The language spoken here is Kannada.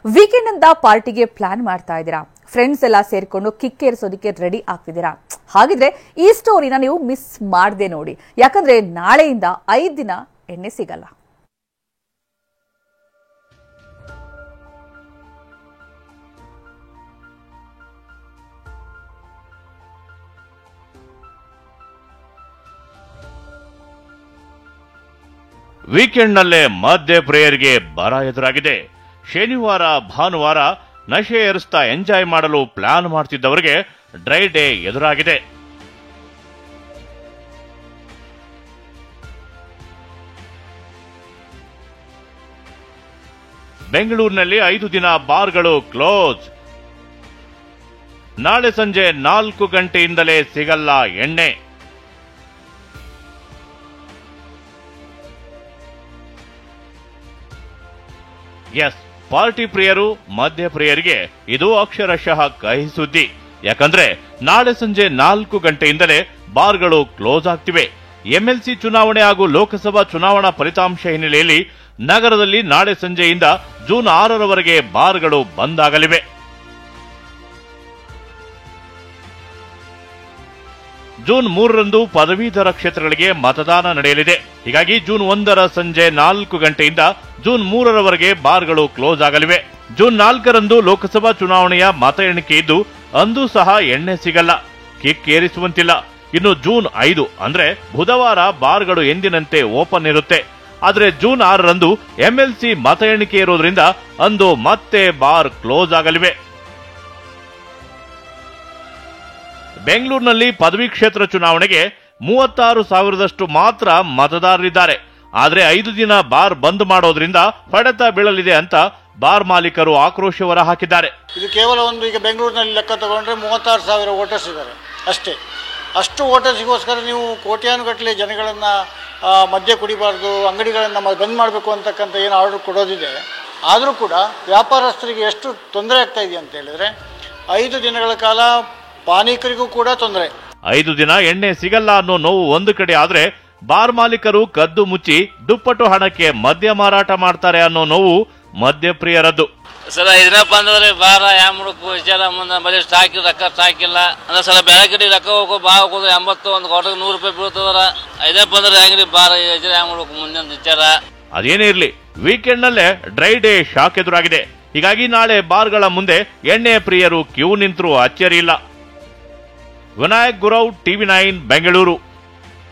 ವೀಕೆಂಡ್ ಅಂತ ಪಾರ್ಟಿಗೆ ಪ್ಲಾನ್ ಮಾಡ್ತಾ ಇದ್ದೀರಾ? ಫ್ರೆಂಡ್ಸ್ ಎಲ್ಲ ಸೇರ್ಕೊಂಡು ಕಿಕ್ಕೇರಿಸೋದಕ್ಕೆ ರೆಡಿ ಆಗ್ತಿದ್ದೀರಾ? ಹಾಗಿದ್ರೆ ಈ ಸ್ಟೋರಿನ ನೀವು ಮಿಸ್ ಮಾಡದೆ ನೋಡಿ, ಯಾಕಂದ್ರೆ ನಾಳೆಯಿಂದ 5 ದಿನ ಎಣ್ಣೆ ಸಿಗಲ್ಲ. ವೀಕೆಂಡ್ನಲ್ಲೇ ಮಧ್ಯ ಪ್ರೇಯರ್ಗೆ ಬರ ಎದುರಾಗಿದೆ. ಶನಿವಾರ ಭಾನುವಾರ ನಶೆ ಏರಿಸ್ತಾ ಎಂಜಾಯ್ ಮಾಡಲು ಪ್ಲಾನ್ ಮಾಡ್ತಿದ್ದವರಿಗೆ ಡ್ರೈ ಡೇ ಎದುರಾಗಿದೆ. ಬೆಂಗಳೂರಿನಲ್ಲಿ 5 ದಿನ ಬಾರ್ಗಳು ಕ್ಲೋಸ್. ನಾಳೆ ಸಂಜೆ 4 ಗಂಟೆಯಿಂದಲೇ ಸಿಗಲ್ಲ ಎಣ್ಣೆ. ಎಸ್, ಪಾರ್ಟಿ ಪ್ರಿಯರು ಮಧ್ಯ ಪ್ರಿಯರಿಗೆ ಇದು ಅಕ್ಷರಶಃ ಕಹಿ ಸುದ್ದಿ. ಯಾಕಂದ್ರೆ ನಾಳೆ ಸಂಜೆ 4 ಗಂಟೆಯಿಂದಲೇ ಬಾರ್ಗಳು ಕ್ಲೋಸ್ ಆಗ್ತಿವೆ. ಎಂಎಲ್ಸಿ ಚುನಾವಣೆ ಹಾಗೂ ಲೋಕಸಭಾ ಚುನಾವಣಾ ಫಲಿತಾಂಶ ಹಿನ್ನೆಲೆಯಲ್ಲಿ ನಗರದಲ್ಲಿ ನಾಳೆ ಸಂಜೆಯಿಂದ ಜೂನ್ 6ರವರೆಗೆ ಬಾರ್ಗಳು ಬಂದ್ ಆಗಲಿವೆ. ಜೂನ್ 3ರಂದು ಪದವೀಧರ ಕ್ಷೇತ್ರಗಳಿಗೆ ಮತದಾನ ನಡೆಯಲಿದೆ. ಹೀಗಾಗಿ ಜೂನ್ 1ರ ಸಂಜೆ 4 ಗಂಟೆಯಿಂದ ಜೂನ್ 3ರವರೆಗೆ ಬಾರ್ಗಳು ಕ್ಲೋಸ್ ಆಗಲಿವೆ. ಜೂನ್ 4ರಂದು ಲೋಕಸಭಾ ಚುನಾವಣೆಯ ಮತ ಎಣಿಕೆ ಇದ್ದು ಅಂದೂ ಸಹ ಎಣ್ಣೆ ಸಿಗಲ್ಲ, ಕಿಕ್ ಏರಿಸುವಂತಿಲ್ಲ. ಇನ್ನು ಜೂನ್ 5 ಅಂದ್ರೆ ಬುಧವಾರ ಬಾರ್ಗಳು ಎಂದಿನಂತೆ ಓಪನ್ ಇರುತ್ತೆ. ಆದರೆ ಜೂನ್ 6ರಂದು ಎಂಎಲ್ಸಿ ಮತ ಎಣಿಕೆ ಇರೋದ್ರಿಂದ ಅಂದು ಮತ್ತೆ ಬಾರ್ ಕ್ಲೋಸ್ ಆಗಲಿವೆ. ಬೆಂಗಳೂರಿನಲ್ಲಿ ಪದವಿ ಕ್ಷೇತ್ರ ಚುನಾವಣೆಗೆ 36,000ದಷ್ಟು ಮಾತ್ರ ಮತದಾರರಿದ್ದಾರೆ. ಆದರೆ 5 ದಿನ ಬಾರ್ ಬಂದ್ ಮಾಡೋದ್ರಿಂದ ಹೊಡೆತ ಬೀಳಲಿದೆ ಅಂತ ಬಾರ್ ಮಾಲೀಕರು ಆಕ್ರೋಶ ಹೊರ ಹಾಕಿದ್ದಾರೆ. ಇದು ಕೇವಲ ಈಗ ಬೆಂಗಳೂರಿನಲ್ಲಿ ಲೆಕ್ಕ ತಗೊಂಡ್ರೆ 36,000 ವೋಟರ್ಸ್ ಇದ್ದಾರೆ ಅಷ್ಟೇ. ಅಷ್ಟು ವೋಟರ್ಸ್ಗೋಸ್ಕರ ನೀವು ಕೋಟ್ಯಾನುಗಟ್ಟಲೆ ಜನಗಳನ್ನು ಮದ್ಯ ಕುಡಿಬಾರ್ದು, ಅಂಗಡಿಗಳನ್ನು ಬಂದ್ ಮಾಡಬೇಕು ಅಂತಕ್ಕಂಥ ಏನು ಆರ್ಡರ್ ಕೊಡೋದಿದೆ. ಆದರೂ ಕೂಡ ವ್ಯಾಪಾರಸ್ಥರಿಗೆ ಎಷ್ಟು ತೊಂದರೆ ಆಗ್ತಾ ಇದೆ ಅಂತ ಹೇಳಿದ್ರೆ 5 ದಿನಗಳ ಕಾಲ ಪಾನೀಕರಿಗೂ ಕೂಡ ತೊಂದರೆ. 5 ದಿನ ಎಣ್ಣೆ ಸಿಗಲ್ಲ ಅನ್ನೋ ನೋವು ಒಂದು ಕಡೆ ಆದ್ರೆ ಬಾರ್ ಮಾಲೀಕರು ಕದ್ದು ಮುಚ್ಚಿ ದುಪ್ಪಟ್ಟು ಹಣಕ್ಕೆ ಮದ್ಯ ಮಾರಾಟ ಮಾಡ್ತಾರೆ ಅನ್ನೋ ನೋವು ಮದ್ಯಪ್ರಿಯರದ್ದು. ಸರ್ 5 ದಿನ ಬಂದ್ರೆ ಬಾರ ಯಾಮುಡಕ್ಕೂ ವಿಚಾರ ಮುಂದೆ ಬರೀ ಸ್ಟಾಕ್ ರೊಕ್ಕ ಸ್ಟಾಕ್ ಇಲ್ಲ ಅಂದ್ರೆ ಸಲ ಬೇರೆ ಕಡೆ ರೊಕ್ಕ ಹೋಗೋ ಬಾ ಹೋಗೋದು 80 ಒಂದು ಕ್ವಾರ್ಟರ್ 100 ರೂಪಾಯಿ ಬೀಳ್ತದರ. 5 ಬಂದ್ರೆ ಹೆಂಗ್ರಿ ಬಾರ ಯಾಮುಡಕ್ಕೂ ಮುಂದೆ ವಿಚಾರ. ಅದೇನೇ ಇರ್ಲಿ, ವೀಕೆಂಡ್ ನಲ್ಲೇ ಡ್ರೈ ಡೇ ಶಾಕ್ ಎದುರಾಗಿದೆ. ಹೀಗಾಗಿ ನಾಳೆ ಬಾರ್ಗಳ ಮುಂದೆ ಎಣ್ಣೆ ಪ್ರಿಯರು ಕ್ಯೂ ನಿಂತರೂ ಅಚ್ಚರಿ ಇಲ್ಲ. ವಿನಾಯಕ್ ಗುರವ್, TV9 ಬೆಂಗಳೂರು.